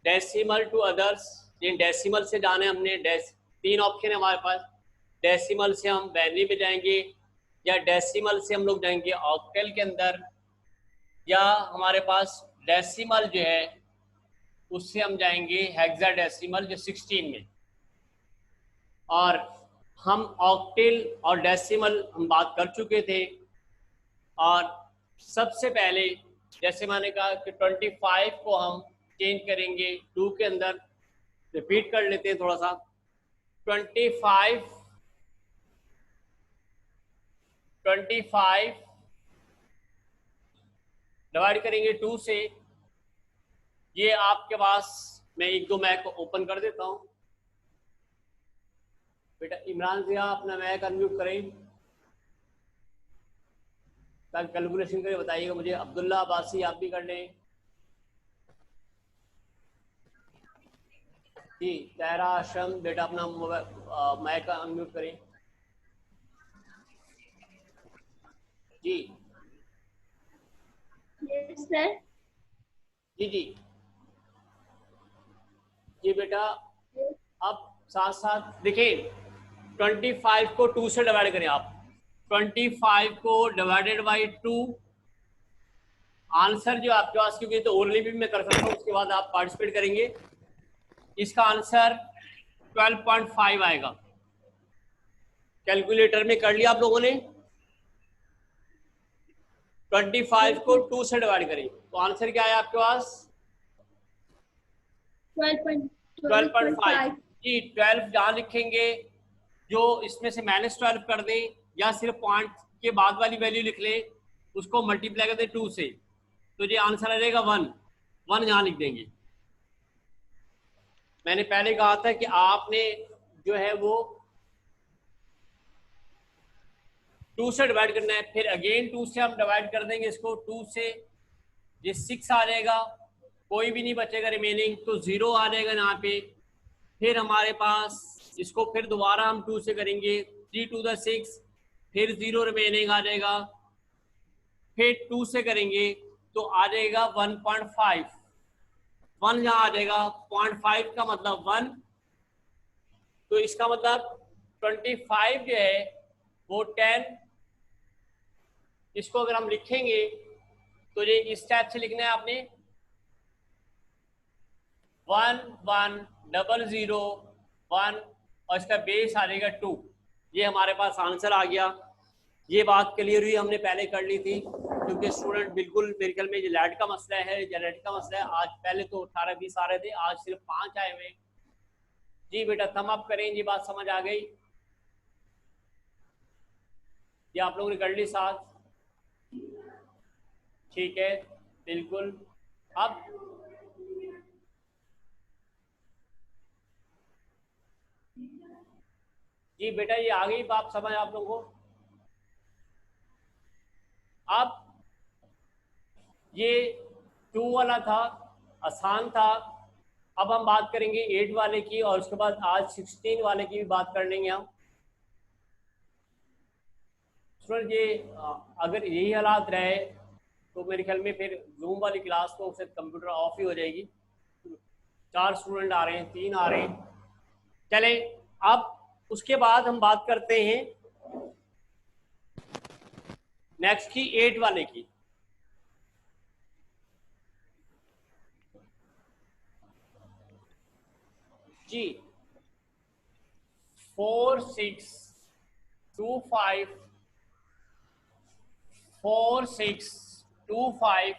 Decimal to others, in decimal से जाने हमने तीन ऑप्शन है हमारे पास। डेसिमल से हम बाइनरी में जाएंगे, या डेसिमल से हम लोग जाएंगे ऑक्टल के अंदर, या हमारे पास डेसिमल जो है उससे हम जाएंगे हेक्साडेसिमल जो 16 में। और हम ऑक्टल और डेसिमल हम बात कर चुके थे। और सबसे पहले जैसे मैंने कहा कि 25 को हम चेंज करेंगे 2 के अंदर। रिपीट कर लेते हैं थोड़ा सा। 25 डिवाइड करेंगे 2 से। ये आपके पास, मैं एक दो मैक को ओपन कर देता हूं। बेटा इमरान जिया अपना मैक अनम्यूट करें ताकि कैलकुलेशन करके बताइएगा मुझे। अब्दुल्ला अब्बासी आप भी कर लें जी। तायरा आशम बेटा अपना मैक अनम्यूट करें जी। Yes sir. जी जी जी बेटा। अब साथ साथ देखिए 25 को 2 से डिवाइड करें आप। 25 को डिवाइडेड बाई 2, आंसर जो आपके पास, क्योंकि तो ओरली भी मैं कर सकता हूँ उसके बाद आप पार्टिसिपेट करेंगे, इसका आंसर 12.5 आएगा। कैलकुलेटर में कर लिया आप लोगों ने। 25 को 2 से डिवाइड करें तो आंसर क्या है आपके पास? 12.5 जी। 12 जहां लिखेंगे जो इसमें से -12 कर दें, या सिर्फ पॉइंट के बाद वाली वैल्यू लिख लें, उसको मल्टीप्लाई कर दें 2 से, तो ये आंसर आ जाएगा 1 यहां लिख देंगे। मैंने पहले कहा था कि आपने जो है वो 2 से डिवाइड करना है, फिर अगेन 2 से हम डिवाइड कर देंगे इसको। 2 से ये 6 आ जाएगा, कोई भी नहीं बचेगा रिमेनिंग, तो 0 आ जाएगा यहाँ पे। फिर हमारे पास इसको फिर दोबारा हम 2 से करेंगे, 3 to the 6, फिर 0 रिमेनिंग आ जाएगा। फिर 2 से करेंगे तो आ जाएगा 1.5, 1 यहाँ आ जाएगा, 0.5 का मतलब 1। तो इसका मतलब 25 जो है वो 10। इसको अगर हम लिखेंगे तो ये इस टाइप से लिखना है आपने, 1100 1, और इसका बेस आ जाएगा 2। ये हमारे पास आंसर आ गया। ये बात क्लियर हुई, हमने पहले कर ली थी, क्योंकि स्टूडेंट बिल्कुल मेरे ख्याल में ये लैट का मसला है, जेनेट का मसला है। आज पहले तो 18-20 आ रहे थे, आज सिर्फ 5 आए हुए। जी बेटा थम अप करें, ये बात समझ आ गई? ये आप लोगों ने कर ली साथ? ठीक है बिल्कुल। अब जी बेटा ये आ गई बात समझ आप लोगों को? अब ये 2 वाला था, आसान था। अब हम बात करेंगे 8 वाले की, और उसके बाद आज 16 वाले की भी बात कर लेंगे हम। स्टूडेंट ये अगर यही हालात रहे तो मेरे ख्याल में फिर जूम वाली क्लास तो उससे कंप्यूटर ऑफ ही हो जाएगी। 4 स्टूडेंट आ रहे हैं, 3 आ रहे हैं। चले अब उसके बाद हम बात करते हैं नेक्स्ट की 8 वाले की। जी 4 6 2 5 4 6 2 5,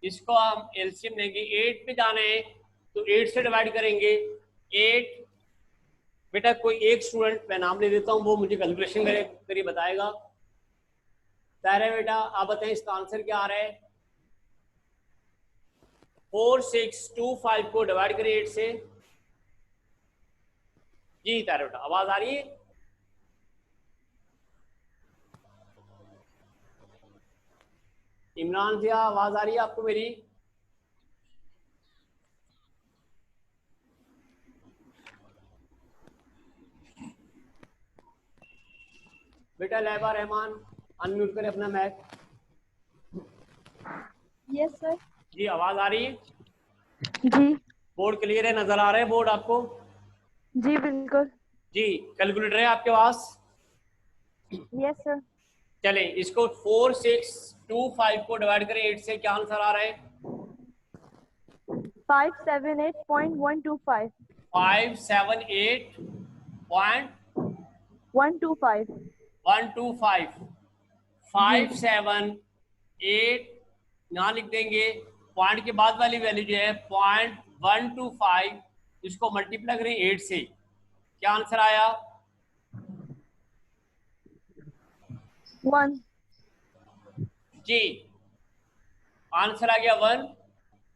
इसको हम एलसीएम लेंगे। 8 पे जाना है तो 8 से डिवाइड करेंगे। 8 बेटा कोई एक स्टूडेंट, मैं नाम ले देता हूँ, वो मुझे कैलकुलेशन करिए बताएगा। तारा बेटा आप बताएं इसका आंसर क्या आ रहा है? 4 6 2 5 को डिवाइड करें 8 से। जी तारा बेटा आवाज आ रही है? इमरान भैया आवाज आ रही है आपको मेरी? बेटा लैबा रहमान अनम्यूट करें अपना मैक। Yes sir. जी आवाज आ रही है? जी बोर्ड क्लियर है, नजर आ रहा है बोर्ड आपको? जी बिल्कुल। जी, कैलकुलेटर है आपके पास? Yes sir. चलें, इसको 4625 को डिवाइड करें 8 से, क्या आंसर आ रहा है? 578.125। 578.125 125। जी 578 यहाँ लिख देंगे, पॉइंट के बाद वाली वैल्यू जो है 0.125, इसको मल्टीप्लाई करें 8 से, क्या आंसर आया? 1। जी, आंसर आ गया 1।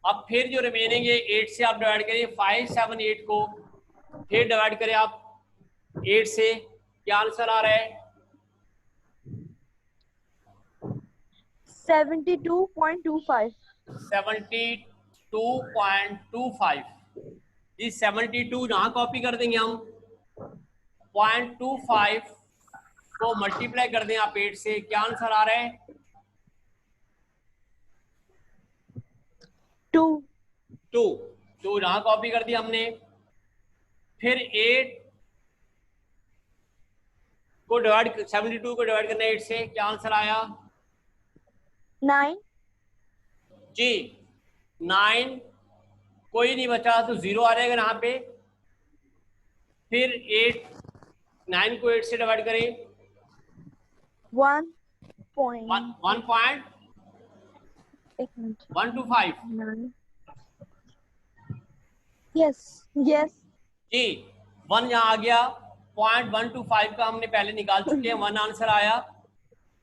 अब फिर जो रिमेनिंग है 8 से आप डिवाइड करिए, 578 को फिर डिवाइड करें आप 8 से, क्या आंसर आ रहा है? 72.25। 72.25। जी 72 यहाँ कॉपी कर देंगे हम, 0.25 को मल्टीप्लाई कर दें आप 8 से, क्या आंसर आ रहा है? 2 यहाँ कॉपी कर दिया हमने। फिर 8 को डिवाइड, 72 को डिवाइड करना है 8 से, क्या आंसर आया? 9। जी 9, कोई नहीं बचा तो 0 आ जाएगा यहाँ पे। फिर 9 को 8 से डिवाइड करें, 1.125। Yes yes. जी 1 यहाँ आ गया, 0.125 का हमने पहले निकाल चुके हैं, 1 आंसर आया।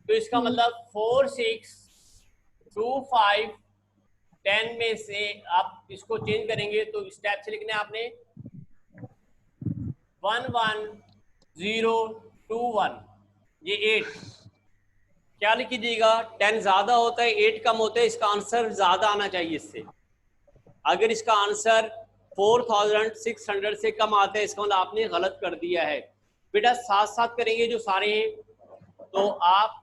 तो इसका मतलब 4, 6, 2, 5, 10 में से आप इसको चेंज करेंगे तो स्टेप से लिखना है आपने 1, 1, 0, 2, 1। ये 8 क्या लिख दीजिएगा, 10 ज्यादा होता है 8 कम होता है, इसका आंसर ज्यादा आना चाहिए इससे। अगर इसका आंसर 4600 से कम आता है, इसका मतलब आपने गलत कर दिया है। बेटा साथ साथ करेंगे जो सारे हैं, तो आप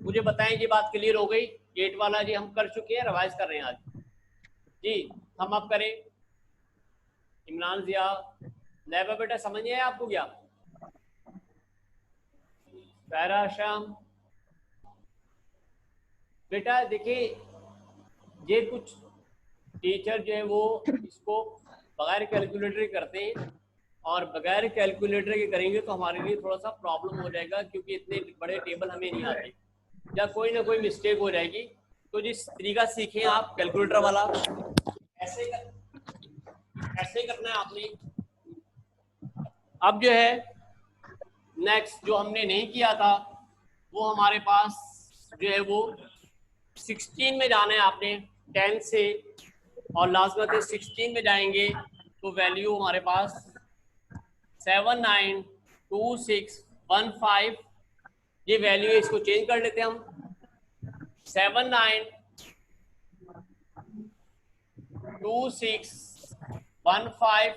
मुझे बताएं ये बात क्लियर हो गई? 8 वाला जी हम कर चुके हैं, रिवाइज कर रहे हैं आज जी। हम अब करें इमरान जिया लैब, बेटा समझ नहीं आया आपको क्या? पैरा शाम बेटा देखिए, ये कुछ टीचर जो है वो इसको बगैर कैलकुलेटर करते हैं, और बगैर कैलकुलेटर के करेंगे तो हमारे लिए थोड़ा सा प्रॉब्लम हो जाएगा, क्योंकि इतने बड़े टेबल हमें नहीं आते, या कोई ना कोई मिस्टेक हो जाएगी। तो जिस तरीका सीखें आप कैलकुलेटर वाला, ऐसे करना है आपने। अब जो है नेक्स्ट जो हमने नहीं किया था, वो हमारे पास जो है वो 16 में जाना है आपने, 10 से, और लाजमत है 16 में जाएंगे तो वैल्यू हमारे पास 792615, ये वैल्यू है, इसको चेंज कर लेते हैं हम। 792615,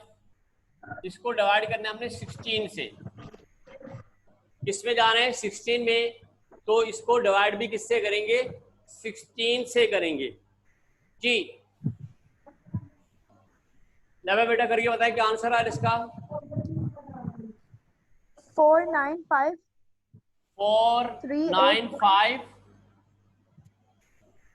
इसको डिवाइड करना है हमने 16 से, इसमें जाना है 16 में, तो इसको डिवाइड भी किससे करेंगे? 16 से करेंगे जी। नवे बेटा करके बताएं क्या आंसर है इसका? 495 495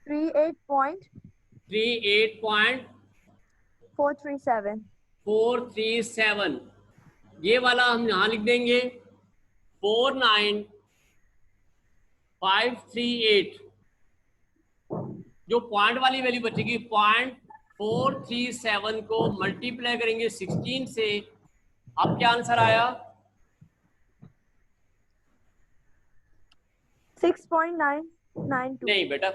38.437। 38.437, ये वाला हम यहाँ लिख देंगे 49538। जो पॉइंट वाली वैल्यू बचेगी 0.437 को मल्टीप्लाई करेंगे 16 से, अब क्या आंसर आया? 6.992। नहीं बेटा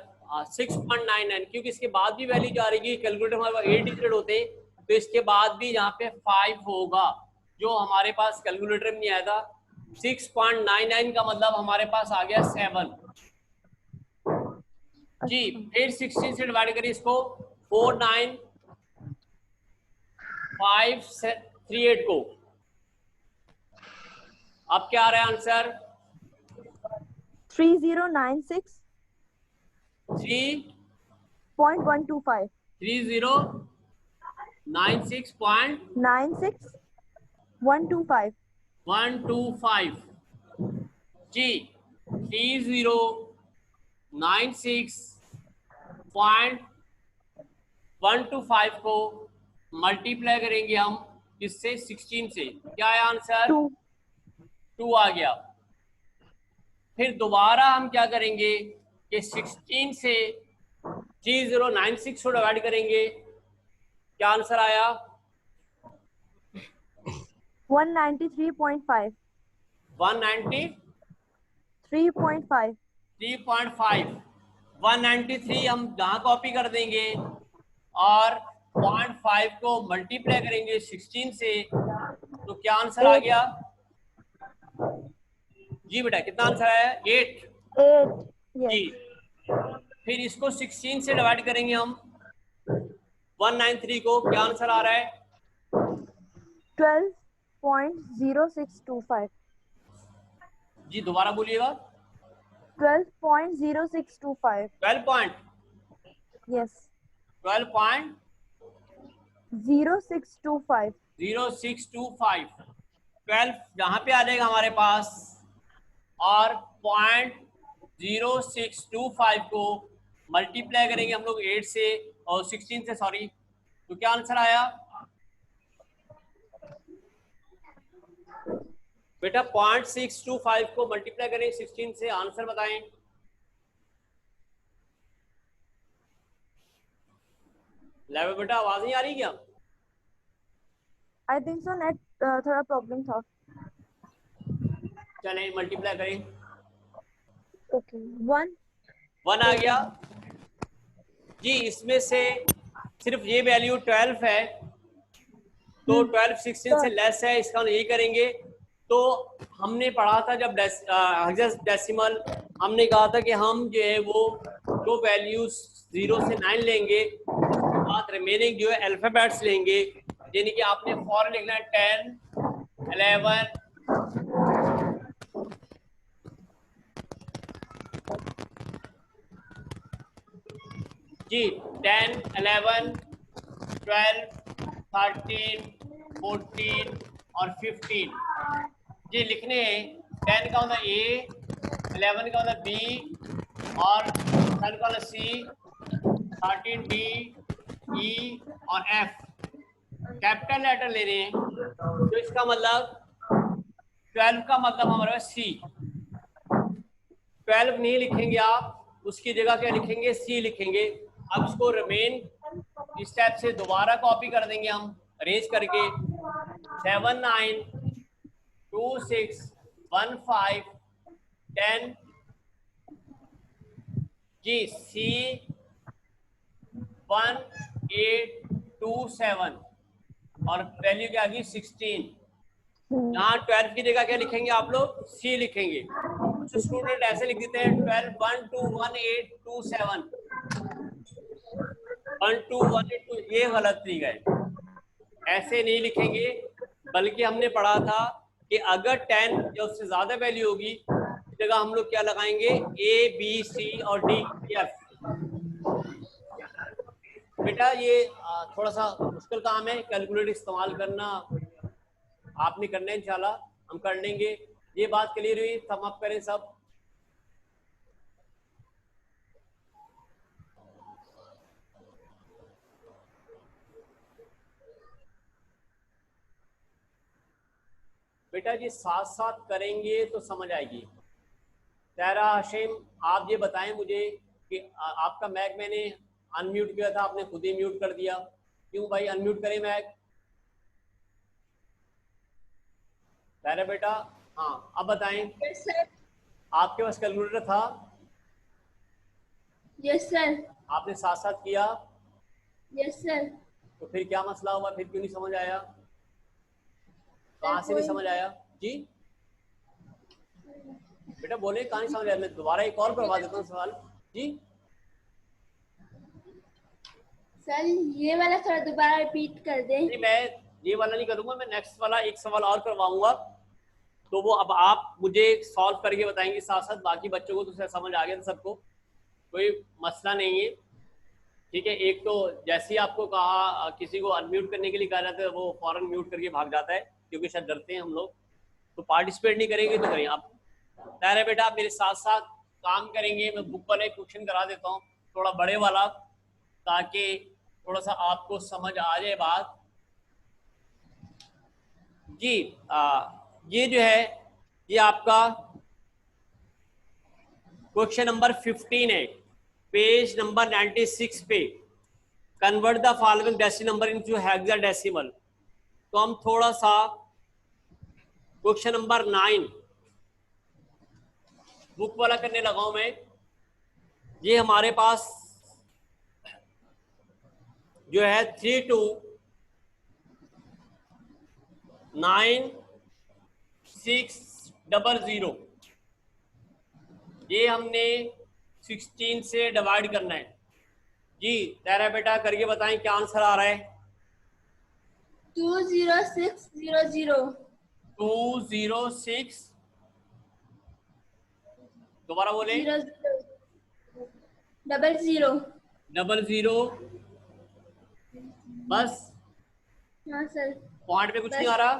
6.99, क्योंकि इसके बाद भी वैल्यू जा रही है, कैलकुलेटर हमारे पास 8 डिजिट होते हैं, तो इसके बाद भी यहाँ पे 5 होगा, जो हमारे पास कैलकुलेटर में नहीं आया था। 6.99 का मतलब हमारे पास आ गया 7 जी। फिर 16 से डिवाइड करिए इसको, 49538 को, अब क्या आ रहा है आंसर? 3096.125। 3096.125। 96.125 जी 3096.125 को मल्टीप्लाई करेंगे हम इससे 16 से, क्या है आंसर? 2 आ गया। फिर दोबारा हम क्या करेंगे कि 16 से 3096 को डिवाइड करेंगे, क्या आंसर आया? 193.5 193.5 193 हम जहाँ कॉपी कर देंगे और 0.5 को मल्टीप्लाई करेंगे 16 से, तो क्या आंसर आ गया? जी बेटा कितना आंसर आया? 8 जी। फिर इसको 16 से डिवाइड करेंगे हम 193 को, क्या आंसर आ रहा है? 12.0625 जी दोबारा बोलिएगा। 12.0625 12 पॉइंट यस 12.0625 12 जहाँ पे आ जाएगा हमारे पास और 0.0625 को मल्टीप्लाई करेंगे हम लोग 8 से और 16 से, सॉरी, तो क्या आंसर आया बेटा? 0.625 को मल्टीप्लाई करें 16 से, आंसर बताएं। लेवल बेटा आवाज नहीं आ रही क्या? आई थिंक सो नेट थोड़ा प्रॉब्लम था। चलें मल्टीप्लाई करें। ओके 1 आ गया जी। इसमें से सिर्फ ये वैल्यू 12 है, तो 12 16 से लेस है, इसका हम यही करेंगे। तो हमने पढ़ा था जब डेसिमल, हमने कहा था कि हम जो है वो दो वैल्यूज 0 से 9 लेंगे, बाद रिमेनिंग जो है अल्फाबेट्स लेंगे, यानी कि आपने फॉर लिखना है 10 11 जी 10 11 12 13 14 और 15 जी लिखने हैं। 10 का होता ए, 11 का होता बी और 12 का होता सी, 13 डी, ई और एफ। कैपिटल लेटर ले रहे हैं, तो इसका मतलब 12 का मतलब हमारे पास सी। 12 नहीं लिखेंगे आप, उसकी जगह क्या लिखेंगे? सी लिखेंगे। अब इसको रिमेन स्टेप से दोबारा कॉपी कर देंगे हम अरेंज करके 7 9 2 6 1 5 10 जी सी 1 8 2 7 और वैल्यू क्या आ गई 16। यहाँ 12 की जगह क्या लिखेंगे आप लोग? सी लिखेंगे। कुछ स्टूडेंट ऐसे लिख देते हैं 12 1 2 1 8 2 7 1 2 1 8 2, ये गलत तरीका है, ऐसे नहीं लिखेंगे। बल्कि हमने पढ़ा था कि अगर 10 या उससे ज्यादा वैल्यू होगी, इस जगह हम लोग क्या लगाएंगे? ए बी सी और डी एफ। बेटा ये थोड़ा सा मुश्किल काम है, कैलकुलेटर इस्तेमाल करना आपने करना है, इंशाल्लाह हम कर लेंगे। ये बात क्लियर हुई? सम अप करें सब। बेटा जी साथ साथ करेंगे तो समझ आएगी। तारा हाशिम आप ये बताएं मुझे कि आपका मैक मैंने अनम्यूट किया था, आपने खुद ही म्यूट कर दिया, क्यों भाई? अनम्यूट करें मैक। तारा बेटा हाँ अब बताएं। Yes sir. आपके पास कैलकुलेटर था? Yes sir. आपने साथ साथ किया? Yes sir. तो फिर क्या मसला हुआ? फिर क्यों नहीं समझ आया? कहाँ से नहीं समझ आया जी? बेटा बोले कहाँ नहीं समझ आया? मैं दोबारा एक और करवा देता हूँ सवाल जी। सर ये वाला थोड़ा दोबारा रिपीट कर दें। नहीं मैं ये वाला नहीं करूंगा, मैं नेक्स्ट वाला एक सवाल और करवाऊंगा, तो वो अब आप मुझे सॉल्व करके बताएंगे साथ साथ। बाकी बच्चों को तो समझ आ गया था सबको, कोई मसला नहीं है। ठीक है, एक तो जैसे ही आपको कहा किसी को अनम्यूट करने के लिए कहा जाता है वो फौरन म्यूट करके भाग जाता है, क्योंकि शायद डरते हैं हम लोग। तो पार्टिसिपेट नहीं करेंगे तो करें आप। तैयार है बेटा? आप मेरे साथ साथ काम करेंगे। मैं बुक वाला एक क्वेश्चन करा देता हूँ, थोड़ा बड़े वाला, ताकि थोड़ा सा आपको समझ आ जाए बात। जी ये जो है ये आपका क्वेश्चन नंबर 15 है, पेज नंबर 96 पे। Convert the following decimal number into hexadecimal. तो हम थोड़ा सा क्वेश्चन नंबर 9 बुक वाला करने लगा हूं मैं। ये हमारे पास जो है 329,600, ये हमने 16 से डिवाइड करना है। जी तेरा बेटा करके बताएं क्या आंसर आ रहा है। 20600 206, दोबारा बोले। 00 00, बस हाँ सर। पॉइंट पे कुछ बस। नहीं आ रहा।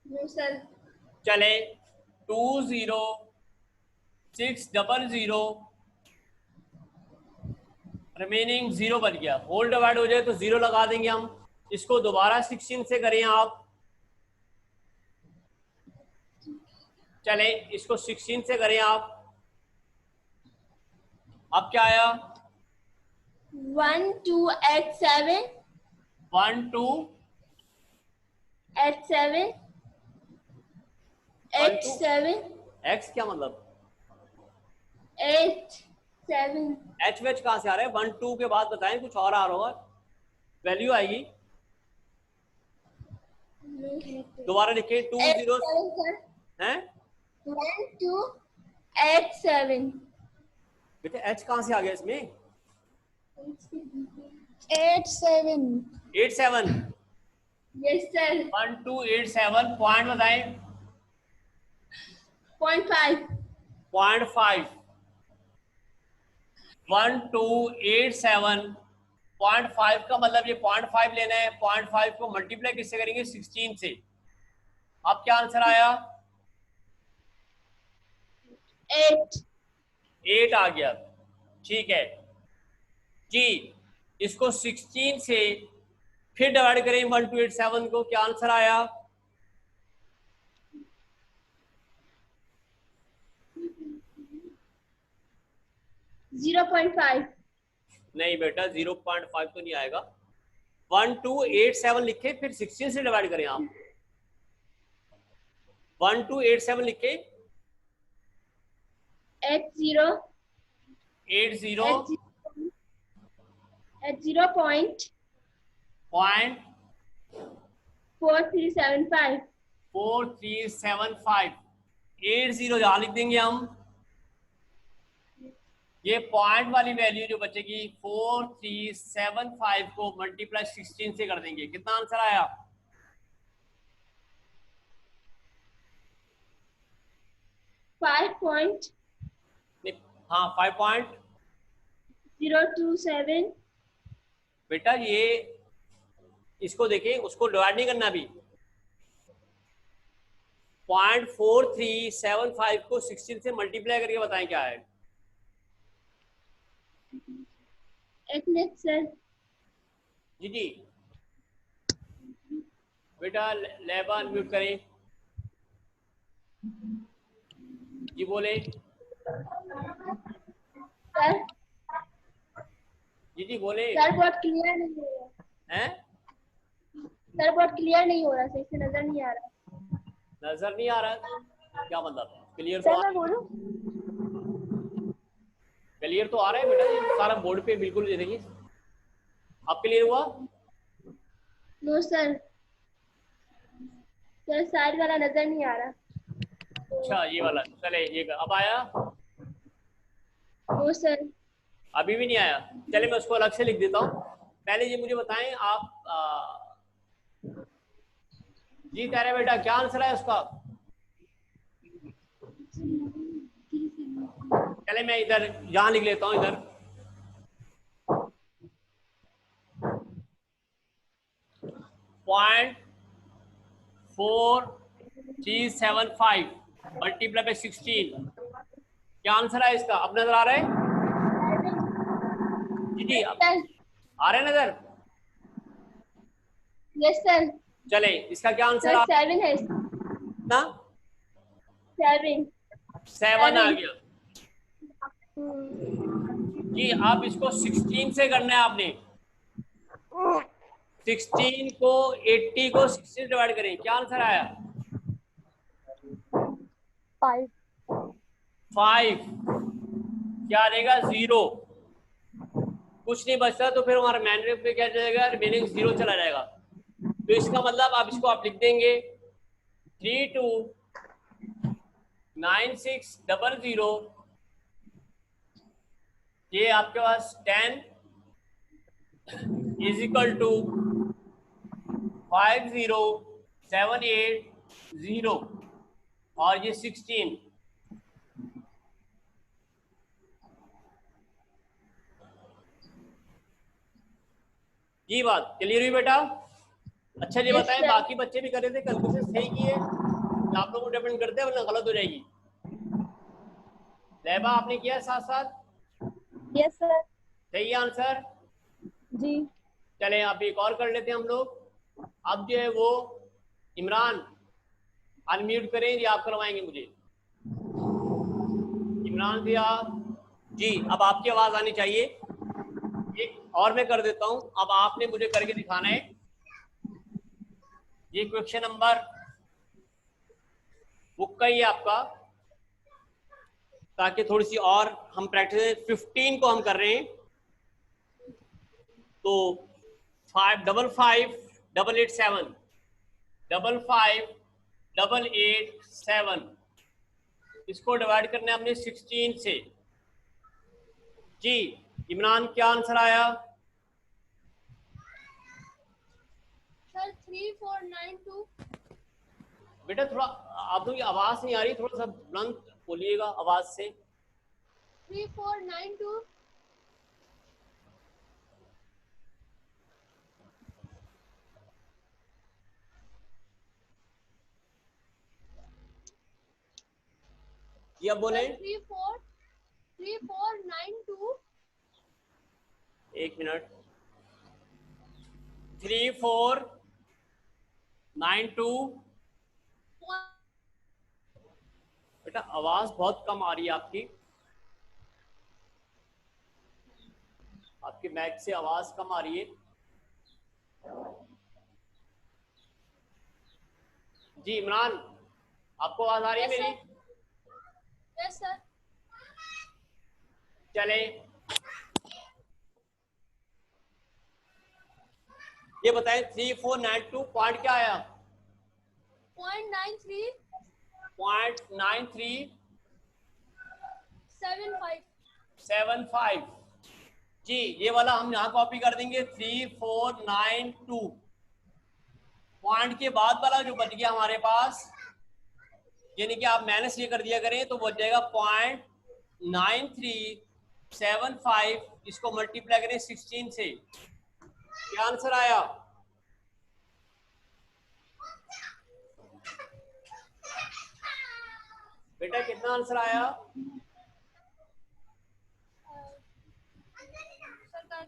No sir. चले 20600 रिमेनिंग 0 बच गया। होल डिवाइड हो जाए तो 0 लगा देंगे हम। इसको दोबारा 16 से करें आप। चले इसको 16 से करें आप। अब क्या आया? 1287 1 2 87 87 एक्स क्या मतलब? 87 एच वेच कहाँ से आ रहा है? 1 2 के बाद बताएं, कुछ और आ रहा होगा, वैल्यू आएगी। दोबारा लिखिए 20 हैं 1287 बेटे। एच कहाँ से आ गया इसमें? 87 87। Yes sir. 1287 पॉइंट बताएं। 0.5 0.5। 1287.5 का मतलब ये 0.5 लेना है। 0.5 को मल्टीप्लाई किससे करेंगे? 16 से। अब क्या आंसर आया? 8 आ गया। ठीक है जी, इसको 16 से फिर डिवाइड करें 1287 को, क्या आंसर आया? 0.5 नहीं बेटा 0.5 तो नहीं आएगा। 1287 लिखे फिर 16 से डिवाइड करें आप। 1287 लिखे 80 point 4375 4375 80 जहां लिख देंगे हम। ये पॉइंट वाली वैल्यू जो बचेगी 4375 को मल्टीप्लाई 16 से कर देंगे। कितना आंसर आया? 5.027 हाँ 5.027। बेटा ये इसको देखें, उसको डिवाइड नहीं करना अभी। 0.4375 को 16 से मल्टीप्लाई करके बताएं क्या है। एक मिनट सर। जी जी बेटा लैबा अनम्यूट करें। जी बोले। सर जी जी बोले। सर बहुत क्लियर नहीं हो रहा हैं? सर, बहुत क्लियर नहीं हो रहा, सही से नजर नहीं आ रहा। नजर नहीं आ रहा? क्या मतलब? क्लियर तो सर मैं बोलूं? क्लियर तो आ रहा है बेटा, ये सारा बोर्ड पे बिल्कुल। ये देखिए अब क्लियर हुआ। नो सर, सर साइड वाला नजर नहीं आ रहा। अच्छा ये वाला, चले ये अब आया। No sir. अभी भी नहीं आया। चले मैं उसको अलग से लिख देता हूँ। पहले ये मुझे बताएं आप जी कह रहे बेटा क्या आंसर है उसका? चले मैं इधर यहाँ लिख लेता हूँ। इधर 0.4375 मल्टीप्लाई बाय 16। क्या आंसर है इसका? अब नजर आ रहा है? जी अब सर आ रहे नजर? यस सर चले इसका क्या आंसर सर आ 7 है ना? 7 7 आ गया जी। अब इसको 16 से करना है आपने। 16 को 80 को 16 से डिवाइड करें, क्या आंसर आया? 5 5। क्या आ जाएगा? 0। कुछ नहीं बचता तो फिर हमारा मैनुअल पे क्या जाएगा? रिमेनिंग 0 चला जाएगा। तो इसका मतलब आप इसको आप लिख देंगे 329600। ये आपके पास 10 इज इक्वल टू 50780 और ये 16। ये बात क्लियर हुई बेटा? अच्छा जी Yes, बताएं, sir. बाकी बच्चे भी कर रहे थे कैलकुलेशन सही किए? आप लोगों को डिपेंड करते हैं वरना गलत हो जाएगी। लैबा आपने किया साथ साथ? यस सर सही आंसर? जी चले आप एक और कर लेते हैं हम लोग। अब जो है वो इमरान अनम्यूट करें या आप करवाएंगे मुझे? इमरान भैया जी अब आपकी आवाज आनी चाहिए। एक और मैं कर देता हूं, अब आपने मुझे करके दिखाना है। ये क्वेश्चन नंबर बुक का ही है आपका, ताकि थोड़ी सी और हम प्रैक्टिस 15 को हम कर रहे हैं। तो 555887 55887 इसको डिवाइड करना है हमने 16 से। जी इमरान क्या आंसर आया? सर 3492 बेटा थोड़ा आप लोगों की आवाज नहीं आ रही, थोड़ा सा बुलंद बोलिएगा आवाज से। 3492 जी अब बोले। 3492 एक मिनट। 3492 बेटा आवाज बहुत कम आ रही है आपकी। आपके माइक से आवाज कम आ रही है। जी इमरान आपको आवाज आ रही है Yes, मेरी? sir. यस सर चले ये बताएं 3492 पॉइंट क्या आया? 0.93 0.9375। 75 जी ये वाला हम यहाँ कॉपी कर देंगे। 3492 पॉइंट के बाद वाला जो बच गया हमारे पास, यानी कि आप माइनस ये कर दिया करें तो बच जाएगा 0.9375। इसको मल्टीप्लाई करें 16 से, क्या आंसर आया? बेटा कितना आंसर आया? सरकार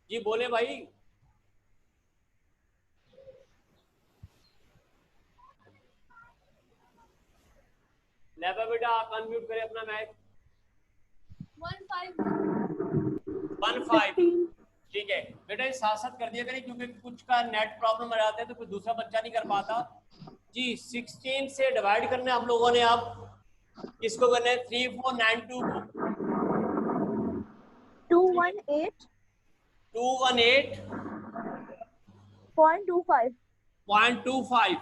जी बोले भाई। लेबा बेटा आप अनम्यूट करें अपना माइक। 15 ठीक है बेटा, ये साथ साथ कर दिया करें क्योंकि कुछ का नेट प्रॉब्लम आ जाता है तो कोई दूसरा बच्चा नहीं कर पाता। जी 16 से डिवाइड करना है हम लोगों ने। अब किसको करना है? 3492 को 218.25 218.25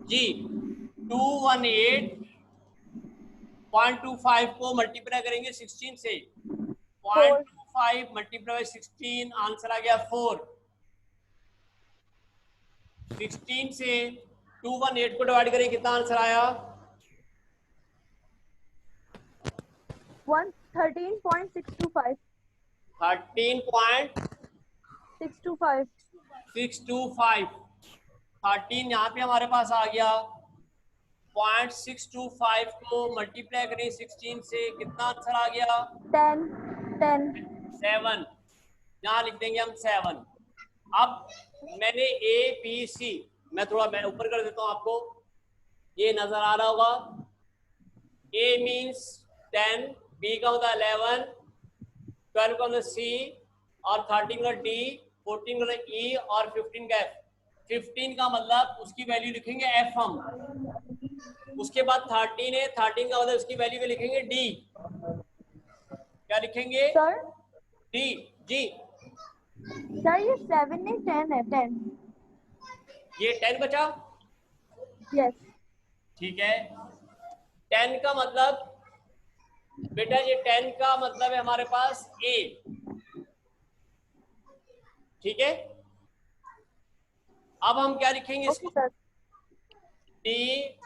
जी 218.25 को मल्टीप्लाई करेंगे 16 से। 0.25 मल्टीप्लाई 16 आंसर आ गया 4। 16 से 218 को डिवाइड करें कितना आंसर आया? 113.625 625. 13.625। 13 यहाँ पे हमारे पास आ गया। 0.625 को मल्टीप्लाई करें 16 से, कितना आंसर आ गया? 10. 7। यहाँ लिख देंगे हम 7। अब मैंने ए बी सी, मैं ऊपर कर देता हूँ आपको, ये नजर आ रहा होगा। ए मीन्स 10, बी का होता है 11, 12 का होता है सी, और 13 का डी, 14 का ई, और 15 का एफ। 15 का मतलब उसकी वैल्यू लिखेंगे एफ हम। उसके बाद 13 है, 13 का मतलब उसकी वैल्यू में लिखेंगे डी। क्या लिखेंगे? Sir, D. जी sir, ये 7 नहीं 10 है, 10. ये 10 बचा। Yes. ठीक है, 10 का मतलब बेटा, ये 10 का मतलब है हमारे पास ए। ठीक है, अब हम क्या लिखेंगे Okay, इसको? sir. डी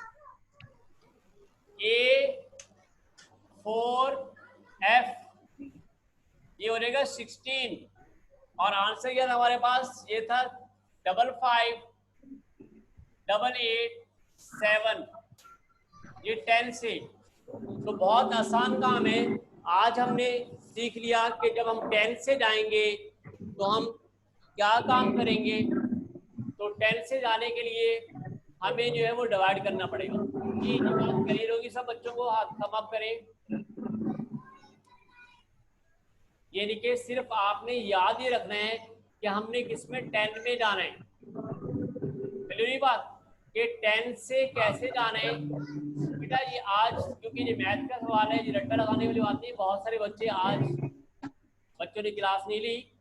ए 4 एफ, ये हो जाएगा 16। और आंसर क्या था हमारे पास? ये था 55 88 7। ये 10 से। तो बहुत आसान काम है। आज हमने सीख लिया कि जब हम 10 से जाएंगे तो हम क्या काम करेंगे। तो 10 से जाने के लिए हमें जो है वो डिवाइड करना पड़ेगा। ये जो बात क्लियर होगी सब बच्चों को, हाथ थम अप करें। ये देखिए, सिर्फ आपने याद ही रखना है कि हमने किसमें 10 में जाना है। पहली बात कि 10 से कैसे जाना है बेटा, ये आज क्योंकि ये मैथ का सवाल है, ये रट्टा लगाने वाली बात नहीं। बहुत सारे बच्चे आज बच्चों ने क्लास नहीं ली,